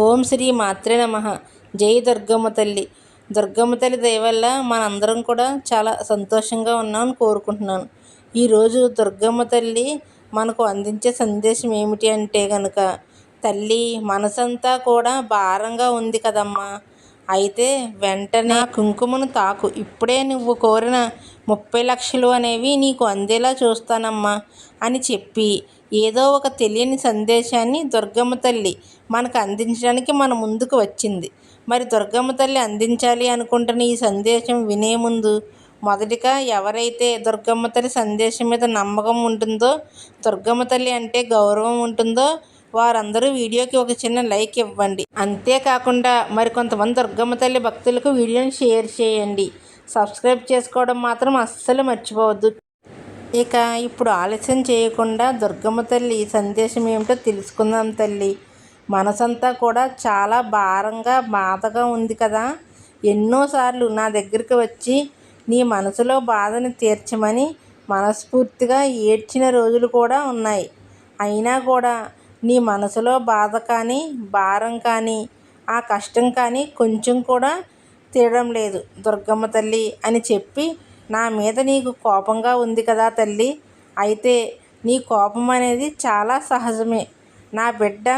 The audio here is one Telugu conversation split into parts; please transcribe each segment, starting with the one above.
ఓం శ్రీ మాత్రే నమః. జై దుర్గమ్మ తల్లి. దుర్గమ్మ తల్లి దయ వల్ల మనందరం కూడా చాలా సంతోషంగా ఉన్నామని కోరుకుంటున్నాను. ఈరోజు దుర్గమ్మ తల్లి మనకు అందించే సందేశం ఏమిటి అంటే కనుక, తల్లి మనసంతా కూడా భారంగా ఉంది కదమ్మా, అయితే వెంటనే కుంకుమను తాకు. ఇప్పుడే నువ్వు కోరిన 30 లక్షలు అనేవి నీకు అందేలా చూస్తానమ్మా అని చెప్పి ఏదో ఒక తెలియని సందేశాన్ని దుర్గమ్మ తల్లి మనకు అందించడానికి మన ముందుకు వచ్చింది. మరి దుర్గమ్మ తల్లి అందించాలి అనుకుంటున్న ఈ సందేశం వినే ముందు మొదటిగా ఎవరైతే దుర్గమ్మ తల్లి సందేశం మీద నమ్మకం ఉంటుందో, దుర్గమ్మ తల్లి అంటే గౌరవం ఉంటుందో వారందరూ వీడియోకి ఒక చిన్న లైక్ ఇవ్వండి. అంతేకాకుండా మరికొంతమంది దుర్గమ్మ తల్లి భక్తులకు వీడియోని షేర్ చేయండి. సబ్స్క్రైబ్ చేసుకోవడం మాత్రం అస్సలు మర్చిపోవద్దు. ఇక ఇప్పుడు ఆలస్యం చేయకుండా దుర్గమ్మ తల్లి సందేశం ఏమిటో తెలుసుకుందాం. తల్లి మనసంతా కూడా చాలా భారంగా బాధగా ఉంది కదా. ఎన్నోసార్లు నా దగ్గరికి వచ్చి నీ మనసులో బాధను తీర్చమని మనస్ఫూర్తిగా ఏడ్చిన రోజులు కూడా ఉన్నాయి. అయినా కూడా నీ మనసులో బాధ కానీ, భారం కానీ, ఆ కష్టం కానీ కొంచెం కూడా తీరడం లేదు దుర్గమ్మ తల్లి అని చెప్పి నా మీద నీకు కోపంగా ఉంది కదా తల్లి. అయితే నీ కోపం అనేది చాలా సహజమే. నా బిడ్డ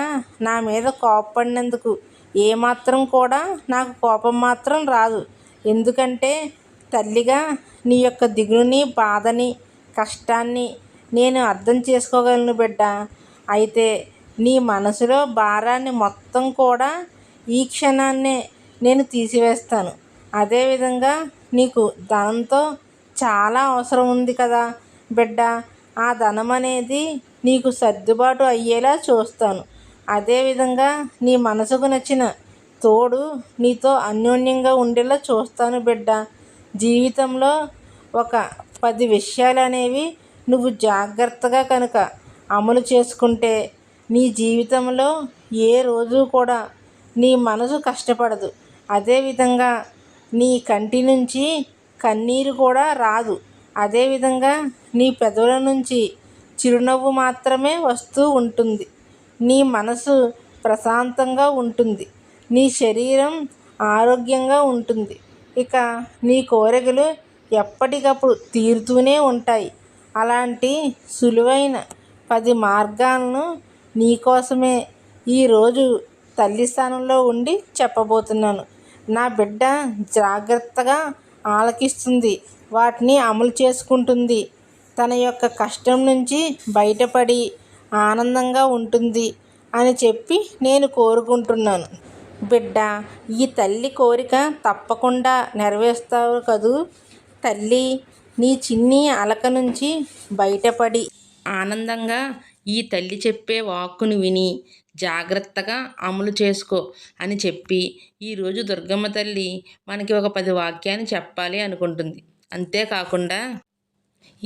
నా మీద కోపపడినందుకు ఏమాత్రం కూడా నాకు కోపం మాత్రం రాదు. ఎందుకంటే తల్లిగా నీ యొక్క దిగులుని, బాధని, కష్టాన్ని నేను అర్థం చేసుకోగలను బిడ్డ. అయితే నీ మనసులో భారాన్ని మొత్తం కూడా ఈ క్షణాన్నే నేను తీసివేస్తాను. అదేవిధంగా నీకు ధనంతో చాలా అవసరం ఉంది కదా బిడ్డ. ఆ ధనం అనేది నీకు సర్దుబాటు అయ్యేలా చూస్తాను. అదేవిధంగా నీ మనసుకు నచ్చిన తోడు నీతో అన్యోన్యంగా ఉండేలా చూస్తాను బిడ్డ. జీవితంలో ఒక 10 విషయాలు అనేవి నువ్వు జాగ్రత్తగా కనుక అమలు చేసుకుంటే నీ జీవితంలో ఏ రోజు కూడా నీ మనసు కష్టపడదు. అదేవిధంగా నీ కంటి నుంచి కన్నీరు కూడా రాదు. అదేవిధంగా నీ పెదవుల నుంచి చిరునవ్వు మాత్రమే వస్తూ ఉంటుంది. నీ మనసు ప్రశాంతంగా ఉంటుంది. నీ శరీరం ఆరోగ్యంగా ఉంటుంది. ఇక నీ కోరికలు ఎప్పటికప్పుడు తీరుతూనే ఉంటాయి. అలాంటి సులువైన 10 మార్గాలను నీకోసమే ఈరోజు తల్లి స్థానంలో ఉండి చెప్పబోతున్నాను. నా బిడ్డ జాగ్రత్తగా ఆలకిస్తుంది, వాటిని అమలు చేసుకుంటుంది. తన యొక్క కష్టం నుంచి బయటపడి ఆనందంగా ఉంటుంది అని చెప్పి నేను కోరుకుంటున్నాను. బిడ్డ, ఈ తల్లి కోరిక తప్పకుండా నెరవేరుస్తావు కదూ తల్లి. నీ చిన్ని అలక నుంచి బయటపడి ఆనందంగా ఈ తల్లి చెప్పే వాక్కును విని జాగ్రత్తగా అమలు చేసుకో అని చెప్పి ఈరోజు దుర్గమ్మ తల్లి మనకి ఒక 10 వాక్యాన్ని చెప్పాలి అనుకుంటుంది. అంతేకాకుండా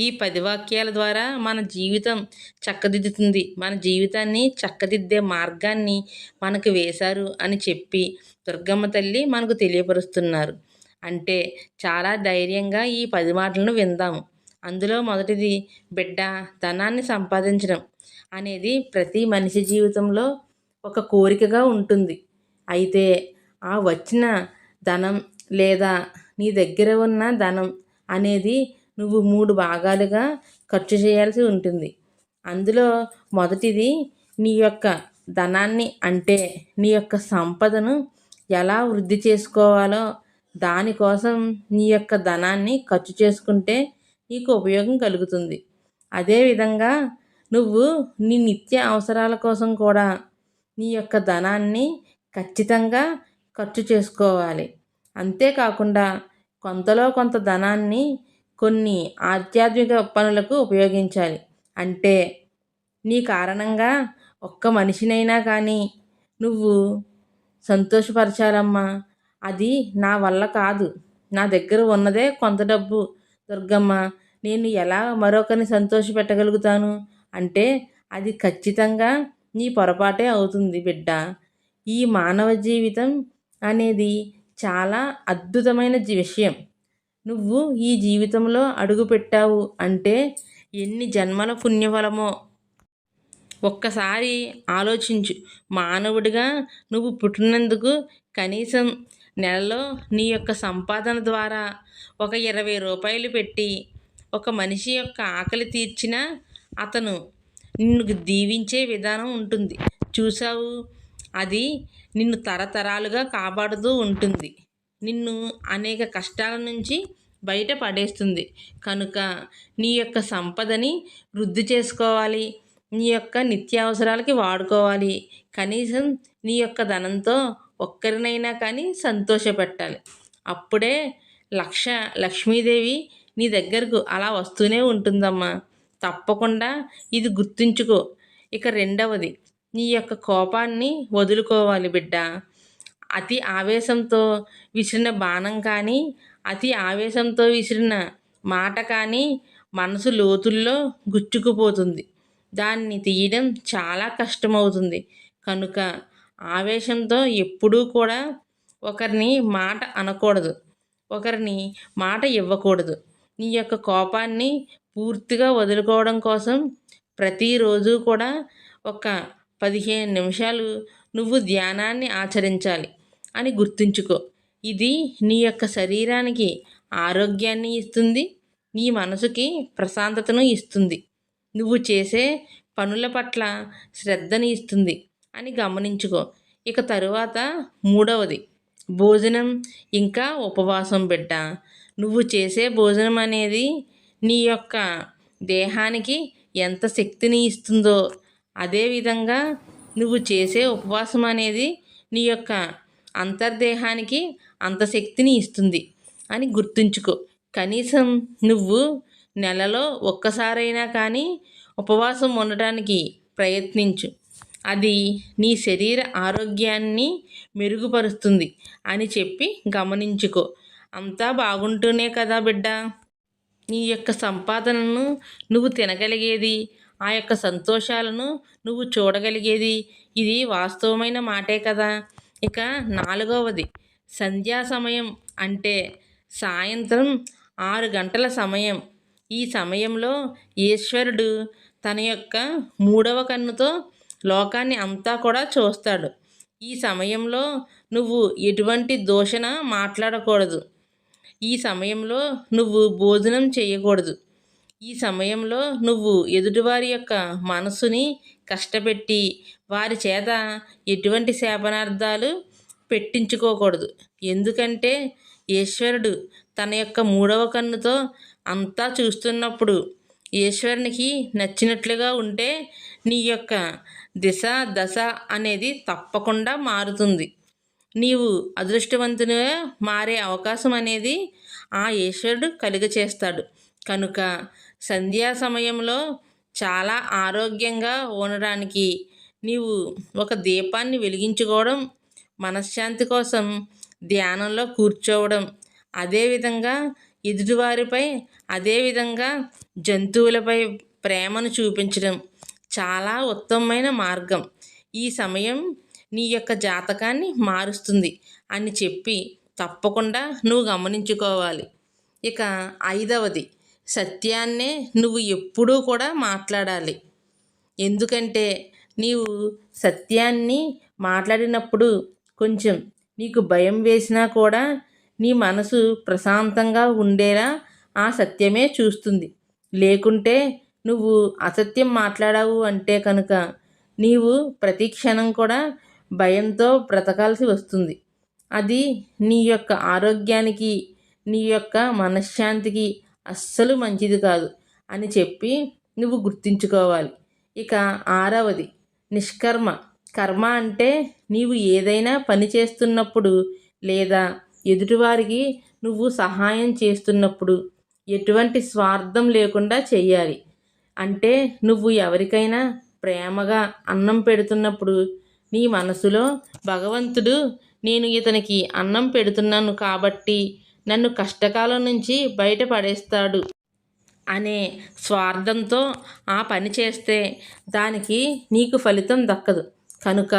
ఈ 10 వాక్యాల ద్వారా మన జీవితం చక్కదిద్దుతుంది. మన జీవితాన్ని చక్కదిద్దే మార్గాన్ని మనకు వేశారు అని చెప్పి దుర్గమ్మ తల్లి మనకు తెలియపరుస్తున్నారు. అంటే చాలా ధైర్యంగా ఈ 10 మాటలను విందాము. అందులో మొదటిది, బిడ్డ ధనాన్ని సంపాదించడం అనేది ప్రతి మనిషి జీవితంలో ఒక కోరికగా ఉంటుంది. అయితే ఆ వచ్చిన ధనం లేదా నీ దగ్గర ఉన్న ధనం అనేది నువ్వు 3 భాగాలుగా ఖర్చు చేయాల్సి ఉంటుంది. అందులో మొదటిది, నీ యొక్క ధనాన్ని అంటే నీ యొక్క సంపదను ఎలా వృద్ధి చేసుకోవాలో దానికోసం నీ యొక్క ధనాన్ని ఖర్చు చేసుకుంటే నీకు ఉపయోగం కలుగుతుంది. అదేవిధంగా నువ్వు నీ నిత్య అవసరాల కోసం కూడా నీ యొక్క ధనాన్ని ఖచ్చితంగా ఖర్చు చేసుకోవాలి. అంతేకాకుండా కొంతలో కొంత ధనాన్ని కొన్ని ఆధ్యాత్మిక పనులకు ఉపయోగించాలి. అంటే నీ కారణంగా ఒక్క మనిషినైనా కానీ నువ్వు సంతోషపరచాలమ్మా. అది నా వల్ల కాదు, నా దగ్గర ఉన్నదే కొంత డబ్బు దుర్గమ్మ, నేను ఎలా మరొకరిని సంతోషపెట్టగలుగుతాను అంటే అది ఖచ్చితంగా నీ పొరపాటే అవుతుంది బిడ్డ. ఈ మానవ జీవితం అనేది చాలా అద్భుతమైన విషయం. నువ్వు ఈ జీవితంలో అడుగుపెట్టావు అంటే ఎన్ని జన్మల పుణ్యఫలమో ఒక్కసారి ఆలోచించు. మానవుడిగా నువ్వు పుట్టినందుకు కనీసం నెలలో నీ యొక్క సంపాదన ద్వారా ఒక రూ. 20 పెట్టి ఒక మనిషి యొక్క ఆకలి తీర్చినా అతను నిన్ను దీవించే విధానం ఉంటుంది. చూసావు, అది నిన్ను తరతరాలుగా కాపాడుతూ ఉంటుంది. నిన్ను అనేక కష్టాల నుంచి బయట పడేస్తుంది. కనుక నీ యొక్క సంపదని వృద్ధి చేసుకోవాలి. నీ యొక్క నిత్యావసరాలకి వాడుకోవాలి. కనీసం నీ యొక్క ధనంతో ఒక్కరినైనా కానీ సంతోషపెట్టాలి. అప్పుడే లక్ష్మీదేవి నీ దగ్గరకు అలా వస్తూనే ఉంటుందమ్మా. తప్పకుండా ఇది గుర్తుంచుకో. ఇక రెండవది, నీ యొక్క కోపాన్ని వదులుకోవాలి బిడ్డ. అతి ఆవేశంతో విసిరిన బాణం కానీ, అతి ఆవేశంతో విసిరిన మాట కానీ మనసు లోతుల్లో గుచ్చుకుపోతుంది. దాన్ని తీయడం చాలా కష్టమవుతుంది. కనుక ఆవేశంతో ఎప్పుడూ కూడా ఒకరిని మాట అనకూడదు, ఒకరిని మాట ఇవ్వకూడదు. నీ యొక్క కోపాన్ని పూర్తిగా వదులుకోవడం కోసం ప్రతిరోజు కూడా ఒక 15 నిమిషాలు నువ్వు ధ్యానాన్ని ఆచరించాలి అని గుర్తుంచుకో. ఇది నీ యొక్క శరీరానికి ఆరోగ్యాన్ని ఇస్తుంది, నీ మనసుకి ప్రశాంతతను ఇస్తుంది, నువ్వు చేసే పనుల పట్ల శ్రద్ధని ఇస్తుంది అని గమనించుకో. ఇక తరువాత మూడవది, భోజనం ఇంకా ఉపవాసం బిడ్డ. నువ్వు చేసే భోజనం అనేది నీ యొక్క దేహానికి ఎంత శక్తిని ఇస్తుందో, అదేవిధంగా నువ్వు చేసే ఉపవాసం అనేది నీ యొక్క అంతర్దేహానికి అంత శక్తిని ఇస్తుంది అని గుర్తుంచుకో. కనీసం నువ్వు నెలలో ఒక్కసారైనా కానీ ఉపవాసం ఉండటానికి ప్రయత్నించు. అది నీ శరీర ఆరోగ్యాన్ని మెరుగుపరుస్తుంది అని చెప్పి గమనించుకో. అంతా బాగుంటూనే కదా బిడ్డ నీ యొక్క సంపాదనను నువ్వు తినగలిగేది, ఆ యొక్క సంతోషాలను నువ్వు చూడగలిగేది. ఇది వాస్తవమైన మాటే కదా. ఇక నాలుగవది, సంధ్యా సమయం అంటే సాయంత్రం 6 గంటల సమయం. ఈ సమయంలో ఈశ్వరుడు తన యొక్క 3వ కన్నుతో లోకాన్ని అంతా కూడా చూస్తాడు. ఈ సమయంలో నువ్వు ఎటువంటి దూషణ మాట్లాడకూడదు. ఈ సమయంలో నువ్వు భోజనం చేయకూడదు. ఈ సమయంలో నువ్వు ఎదుటివారి యొక్క మనసుని కష్టపెట్టి వారి చేత ఎటువంటి శాపనార్థాలు పెట్టించుకోకూడదు. ఎందుకంటే ఈశ్వరుడు తన యొక్క 3వ కన్నుతో అంతా చూస్తున్నప్పుడు ఈశ్వరునికి నచ్చినట్లుగా ఉంటే నీ యొక్క దిశ దశ అనేది తప్పకుండా మారుతుంది. నీవు అదృష్టవంతునిగా మారే అవకాశం అనేది ఆ ఈశ్వరుడు కలుగచేస్తాడు. కనుక సంధ్యా సమయంలో చాలా ఆరోగ్యంగా ఉండడానికి నీవు ఒక దీపాన్ని వెలిగించుకోవడం, మనశ్శాంతి కోసం ధ్యానంలో కూర్చోవడం, అదేవిధంగా ఎదుటివారిపై, అదేవిధంగా జంతువులపై ప్రేమను చూపించడం చాలా ఉత్తమమైన మార్గం. ఈ సమయం నీ యొక్క జాతకాన్ని మారుస్తుంది అని చెప్పి తప్పకుండా నువ్వు గమనించుకోవాలి. ఇక ఐదవది, సత్యాన్నే నువ్వు ఎప్పుడూ కూడా మాట్లాడాలి. ఎందుకంటే నీవు సత్యాన్ని మాట్లాడినప్పుడు కొంచెం నీకు భయం వేసినా కూడా నీ మనసు ప్రశాంతంగా ఉండేలా ఆ సత్యమే చూస్తుంది. లేకుంటే నువ్వు అసత్యం మాట్లాడావు అంటే కనుక నీవు ప్రతి క్షణం కూడా భయంతో బ్రతకాల్సి వస్తుంది. అది నీ యొక్క ఆరోగ్యానికి, నీ యొక్క మనశ్శాంతికి అస్సలు మంచిది కాదు అని చెప్పి నువ్వు గుర్తుంచుకోవాలి. ఇక ఆరవది, నిష్కర్మ. కర్మ అంటే నీవు ఏదైనా పని చేస్తున్నప్పుడు లేదా ఎదుటివారికి నువ్వు సహాయం చేస్తున్నప్పుడు ఎటువంటి స్వార్థం లేకుండా చెయ్యాలి. అంటే నువ్వు ఎవరికైనా ప్రేమగా అన్నం పెడుతున్నప్పుడు నీ మనసులో భగవంతుడు నేను ఇతనికి అన్నం పెడుతున్నాను కాబట్టి నన్ను కష్టకాలం నుంచి బయటపడేస్తాడు అనే స్వార్థంతో ఆ పని చేస్తే దానికి నీకు ఫలితం దక్కదు. కనుక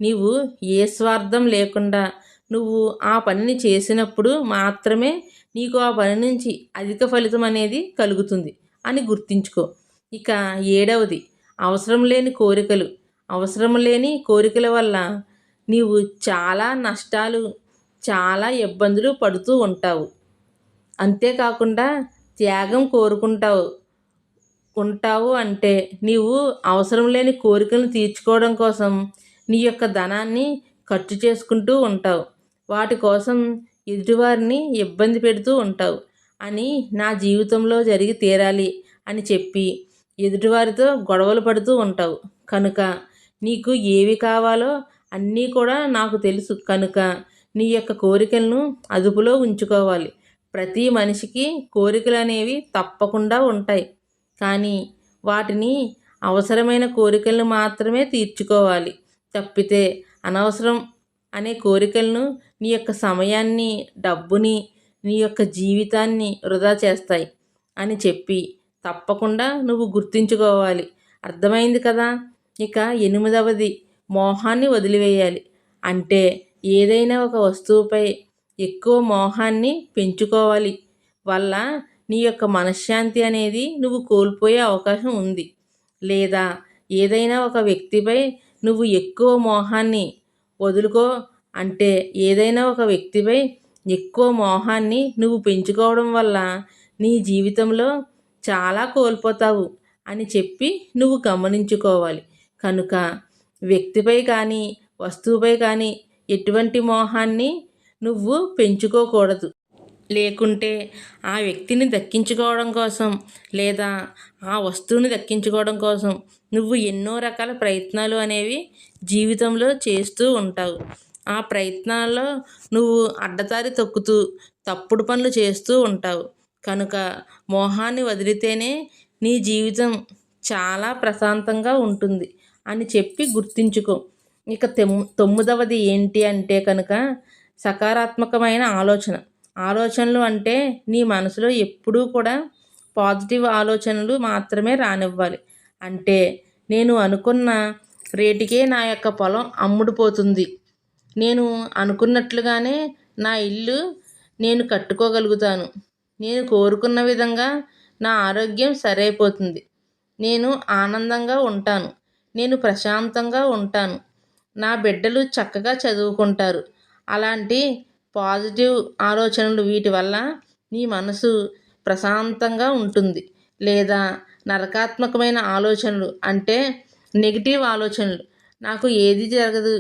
నీవు ఏ స్వార్థం లేకుండా నువ్వు ఆ పనిని చేసినప్పుడు మాత్రమే నీకు ఆ పని నుంచి అధిక ఫలితం అనేది కలుగుతుంది అని గుర్తుంచుకో. ఇక ఏడవది, అవసరం లేని కోరికలు. అవసరం లేని కోరికల వల్ల నీవు చాలా నష్టాలు, చాలా ఇబ్బందులు పడుతూ ఉంటావు. అంతేకాకుండా త్యాగం కోరుకుంటావు ఉంటావు అంటే నీవు అవసరం లేని కోరికలను తీర్చుకోవడం కోసం నీ యొక్క ధనాన్ని ఖర్చు చేసుకుంటూ ఉంటావు. వాటి కోసం ఎదుటివారిని ఇబ్బంది పెడుతూ ఉంటావు. అని నా జీవితంలో జరిగి తీరాలి అని చెప్పి ఎదుటివారితో గొడవలు పడుతూ ఉంటావు. కనుక నీకు ఏవి కావాలో అన్నీ కూడా నాకు తెలుసు. కనుక నీ యొక్క కోరికలను అదుపులో ఉంచుకోవాలి. ప్రతి మనిషికి కోరికలు అనేవి తప్పకుండా ఉంటాయి. కానీ వాటిని అవసరమైన కోరికలను మాత్రమే తీర్చుకోవాలి. తప్పితే అనవసరం అనే కోరికలను నీ యొక్క సమయాన్ని, డబ్బుని, నీ యొక్క జీవితాన్ని వృధా చేస్తాయి అని చెప్పి తప్పకుండా నువ్వు గుర్తుంచుకోవాలి. అర్థమైంది కదా? ఇక 8వది మోహాన్ని వదిలివేయాలి. అంటే ఏదైనా ఒక వస్తువుపై ఎక్కువ మోహాన్ని పెంచుకోవాలి వల్ల నీ యొక్క మనశ్శాంతి అనేది నువ్వు కోల్పోయే అవకాశం ఉంది. లేదా ఏదైనా ఒక వ్యక్తిపై నువ్వు ఎక్కువ మోహాన్ని వదులుకో అంటే ఏదైనా ఒక వ్యక్తిపై ఎక్కువ మోహాన్ని నువ్వు పెంచుకోవడం వల్ల నీ జీవితంలో చాలా కోల్పోతావు అని చెప్పి నువ్వు గమనించుకోవాలి. కనుక వ్యక్తిపై కానీ వస్తువుపై కానీ ఎటువంటి మోహాన్ని నువ్వు పెంచుకోకూడదు. లేకుంటే ఆ వ్యక్తిని దక్కించుకోవడం కోసం లేదా ఆ వస్తువుని దక్కించుకోవడం కోసం నువ్వు ఎన్నో రకాల ప్రయత్నాలు అనేవి జీవితంలో చేస్తూ ఉంటావు. ఆ ప్రయత్నాల్లో నువ్వు అడ్డదారి తొక్కుతూ తప్పుడు పనులు చేస్తూ ఉంటావు. కనుక మోహాన్ని వదిలితేనే నీ జీవితం చాలా ప్రశాంతంగా ఉంటుంది అని చెప్పి గుర్తుంచుకో. ఇక 9వది ఏంటి అంటే కనుక సకారాత్మకమైన ఆలోచన. ఆలోచనలు అంటే నీ మనసులో ఎప్పుడూ కూడా పాజిటివ్ ఆలోచనలు మాత్రమే రానివ్వాలి. అంటే నేను అనుకున్న రేటుకే నా యొక్క పొలం అమ్ముడుపోతుంది, నేను అనుకున్నట్లుగానే నా ఇల్లు నేను కట్టుకోగలుగుతాను, నేను కోరుకున్న విధంగా నా ఆరోగ్యం సరైపోతుంది, నేను ఆనందంగా ఉంటాను, నేను ప్రశాంతంగా ఉంటాను, నా బిడ్డలు చక్కగా చదువుకుంటారు. అలాంటి పాజిటివ్ ఆలోచనలు వీటి వల్ల నీ మనసు ప్రశాంతంగా ఉంటుంది. లేదా నరకాత్మకమైన ఆలోచనలు అంటే నెగిటివ్ ఆలోచనలు, నాకు ఏది జరగదు,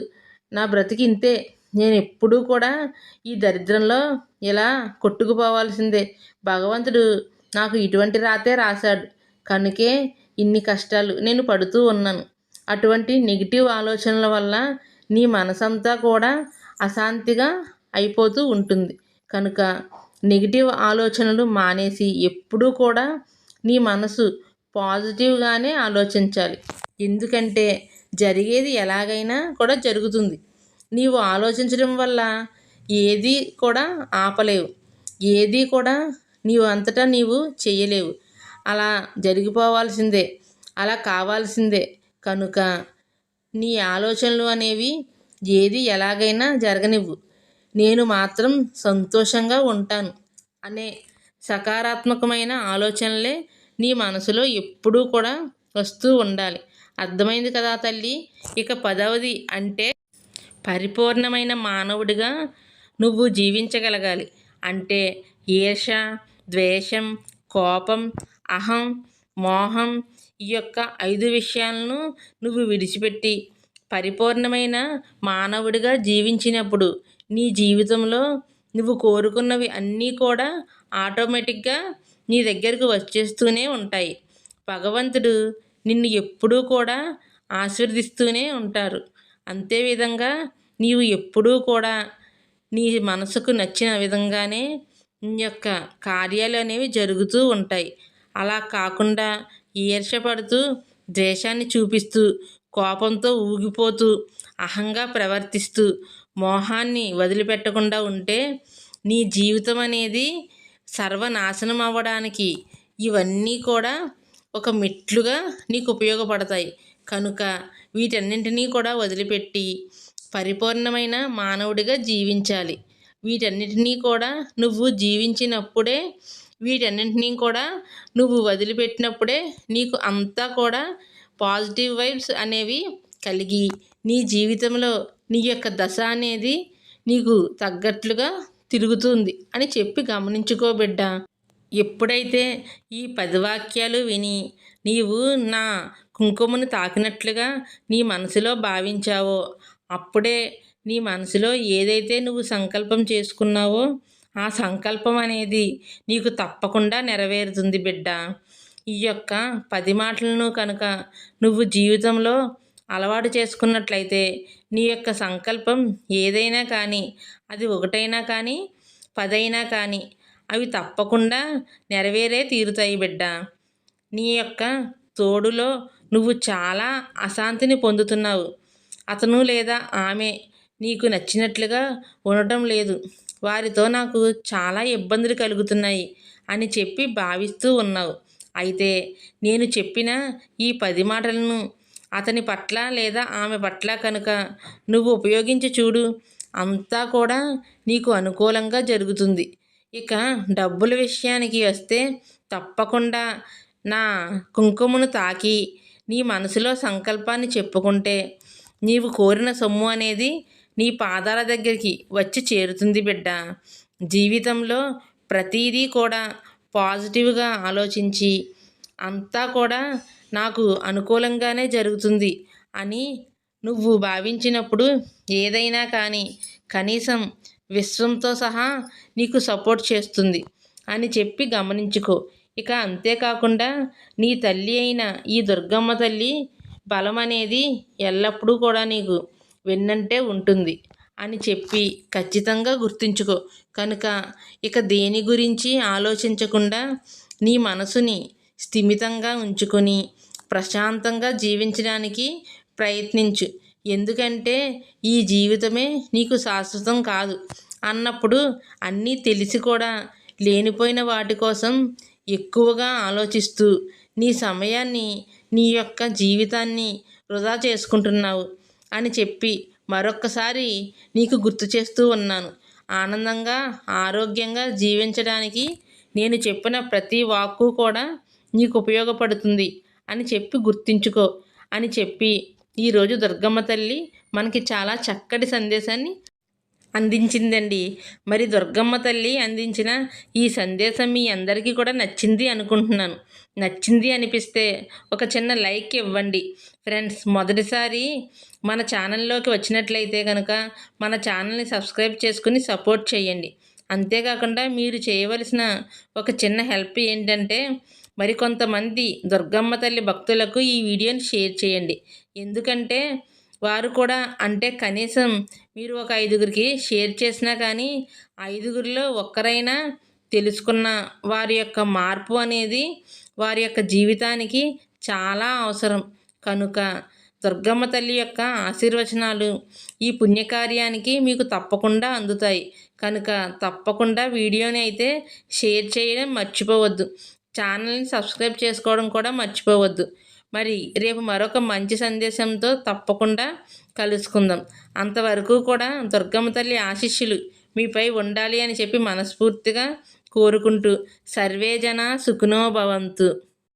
నా బ్రతికి ఇంతే, నేను ఎప్పుడూ కూడా ఈ దరిద్రంలో ఇలా కొట్టుకుపోవాల్సిందే, భగవంతుడు నాకు ఇటువంటి రాతే రాశాడు కనుకే ఇన్ని కష్టాలు నేను పడుతూ ఉన్నాను. అటువంటి నెగిటివ్ ఆలోచనల వల్ల నీ మనసంతా కూడా అశాంతిగా అయిపోతూ ఉంటుంది. కనుక నెగిటివ్ ఆలోచనలు మానేసి ఎప్పుడూ కూడా నీ మనసు పాజిటివ్గానే ఆలోచించాలి. ఎందుకంటే జరిగేది ఎలాగైనా కూడా జరుగుతుంది. నీవు ఆలోచించడం వల్ల ఏది కూడా ఆపలేవు, ఏది కూడా నీవు అంతటా నీవు చేయలేవు. అలా జరిగిపోవాల్సిందే, అలా కావాల్సిందే. కనుక నీ ఆలోచనలు అనేవి ఏది ఎలాగైనా జరగనివ్వు, నేను మాత్రం సంతోషంగా ఉంటాను అనే సకారాత్మకమైన ఆలోచనలే నీ మనసులో ఎప్పుడూ కూడా వస్తూ ఉండాలి. అర్థమైంది కదా తల్లి? ఇక 10వది అంటే పరిపూర్ణమైన మానవుడిగా నువ్వు జీవించగలగాలి. అంటే ఈర్ష, ద్వేషం, కోపం, అహం, మోహం ఈ యొక్క 5 విషయాలను నువ్వు విడిచిపెట్టి పరిపూర్ణమైన మానవుడిగా జీవించినప్పుడు నీ జీవితంలో నువ్వు కోరుకున్నవి అన్నీ కూడా ఆటోమేటిక్గా నీ దగ్గరకు వచ్చేస్తూనే ఉంటాయి. భగవంతుడు నిన్ను ఎప్పుడూ కూడా ఆశీర్వదిస్తూనే ఉంటారు. అంతేవిధంగా నీవు ఎప్పుడూ కూడా నీ మనసుకు నచ్చిన విధంగానే నీ యొక్క కార్యాలు అనేవి జరుగుతూ ఉంటాయి. అలా కాకుండా ఈర్ష్యపడుతూ, ద్వేషాన్ని చూపిస్తూ, కోపంతో ఊగిపోతూ, అహంగా ప్రవర్తిస్తూ, మోహాన్ని వదిలిపెట్టకుండా ఉంటే నీ జీవితం అనేది సర్వనాశనం అవ్వడానికి ఇవన్నీ కూడా ఒక మెట్లుగా నీకు ఉపయోగపడతాయి. కనుక వీటన్నింటినీ కూడా వదిలిపెట్టి పరిపూర్ణమైన మానవుడిగా జీవించాలి. వీటన్నిటినీ కూడా నువ్వు జీవించినప్పుడే, వీటన్నింటినీ కూడా నువ్వు వదిలిపెట్టినప్పుడే నీకు అంతా కూడా పాజిటివ్ వైబ్స్ అనేవి కలిగి నీ జీవితంలో నీ యొక్క దశ అనేది నీకు తగ్గట్లుగా తిరుగుతుంది అని చెప్పి గమనించుకో బిడ్డ. ఎప్పుడైతే ఈ 10 వాక్యాలు విని నీవు నా కుంకుమను తాకినట్లుగా నీ మనసులో భావించావో అప్పుడే నీ మనసులో ఏదైతే నువ్వు సంకల్పం చేసుకున్నావో ఆ సంకల్పం అనేది నీకు తప్పకుండా నెరవేరుతుంది బిడ్డ. ఈ యొక్క 10 మాటలను కనుక నువ్వు జీవితంలో అలవాటు చేసుకున్నట్లయితే నీ యొక్క సంకల్పం ఏదైనా కానీ అది 1 కానీ 10 కానీ అవి తప్పకుండా నెరవేరే తీరుతాయి బిడ్డ. నీ యొక్క తోడులో నువ్వు చాలా అశాంతిని పొందుతున్నావు. అతను లేదా ఆమె నీకు నచ్చినట్లుగా ఉండటం లేదు, వారితో నాకు చాలా ఇబ్బందులు కలుగుతున్నాయి అని చెప్పి భావిస్తూ ఉన్నావు. అయితే నేను చెప్పిన ఈ 10 మాటలను అతని పట్ల లేదా ఆమె పట్ల కనుక నువ్వు ఉపయోగించి చూడు, అంతా కూడా నీకు అనుకూలంగా జరుగుతుంది. ఇక డబ్బుల విషయానికి వస్తే తప్పకుండా నా కుంకుమను తాకి నీ మనసులో సంకల్పాన్ని చెప్పుకుంటే నీవు కోరిన సొమ్ము అనేది నీ పాదాల దగ్గరికి వచ్చి చేరుతుంది బిడ్డ. జీవితంలో ప్రతిదీ కూడా పాజిటివ్గా ఆలోచించి అంతా కూడా నాకు అనుకూలంగానే జరుగుతుంది అని నువ్వు భావించినప్పుడు ఏదైనా కానీ కనీసం విశ్వంతో సహా నీకు సపోర్ట్ చేస్తుంది అని చెప్పి గమనించుకో. ఇక అంతేకాకుండా నీ తల్లి అయిన ఈ దుర్గమ్మ తల్లి బలం అనేది ఎల్లప్పుడూ కూడా నీకు వెన్నంటే ఉంటుంది అని చెప్పి ఖచ్చితంగా గుర్తుంచుకో. కనుక ఇక దేని గురించి ఆలోచించకుండా నీ మనసుని స్థిమితంగా ఉంచుకొని ప్రశాంతంగా జీవించడానికి ప్రయత్నించు. ఎందుకంటే ఈ జీవితమే నీకు శాశ్వతం కాదు అన్నప్పుడు అన్నీ తెలిసి కూడా లేనిపోయిన వాటి కోసం ఎక్కువగా ఆలోచిస్తూ నీ సమయాన్ని నీ యొక్క జీవితాన్ని వృధా చేసుకుంటున్నావు అని చెప్పి మరొక్కసారి నీకు గుర్తు చేస్తూ ఉన్నాను. ఆనందంగా ఆరోగ్యంగా జీవించడానికి నేను చెప్పిన ప్రతి వాక్కు కూడా నీకు ఉపయోగపడుతుంది అని చెప్పి గుర్తుంచుకో అని చెప్పి ఈరోజు దుర్గమ్మ తల్లి మనకి చాలా చక్కటి సందేశాన్ని అందించిందండి. మరి దుర్గమ్మ తల్లి అందించిన ఈ సందేశం మీ అందరికీ కూడా నచ్చింది అనుకుంటున్నాను. నచ్చింది అనిపిస్తే ఒక చిన్న లైక్ ఇవ్వండి ఫ్రెండ్స్. మొదటిసారి మన ఛానల్లోకి వచ్చినట్లయితే కనుక మన ఛానల్ని సబ్స్క్రైబ్ చేసుకుని సపోర్ట్ చేయండి. అంతేకాకుండా మీరు చేయవలసిన ఒక చిన్న హెల్ప్ ఏంటంటే మరికొంతమంది దుర్గమ్మ తల్లి భక్తులకు ఈ వీడియోని షేర్ చేయండి. ఎందుకంటే వారు కూడా అంటే కనీసం మీరు ఒక 5గురికి షేర్ చేసినా కానీ 5గురిలో ఒక్కరైనా తెలుసుకున్న వారి యొక్క మార్పు అనేది వారి యొక్క జీవితానికి చాలా అవసరం. కనుక దుర్గమ్మ తల్లి యొక్క ఆశీర్వచనాలు ఈ పుణ్యకార్యానికి మీకు తప్పకుండా అందుతాయి. కనుక తప్పకుండా వీడియోని అయితే షేర్ చేయడం మర్చిపోవద్దు. ఛానల్ని సబ్స్క్రైబ్ చేసుకోవడం కూడా మర్చిపోవద్దు. మరి రేపు మరొక మంచి సందేశంతో తప్పకుండా కలుసుకుందాం. అంతవరకు కూడా దుర్గమ్మ తల్లి ఆశీస్సులు మీపై ఉండాలి అని చెప్పి మనస్ఫూర్తిగా కోరుకుంటూ సర్వేజన సుఖినో భవంతు.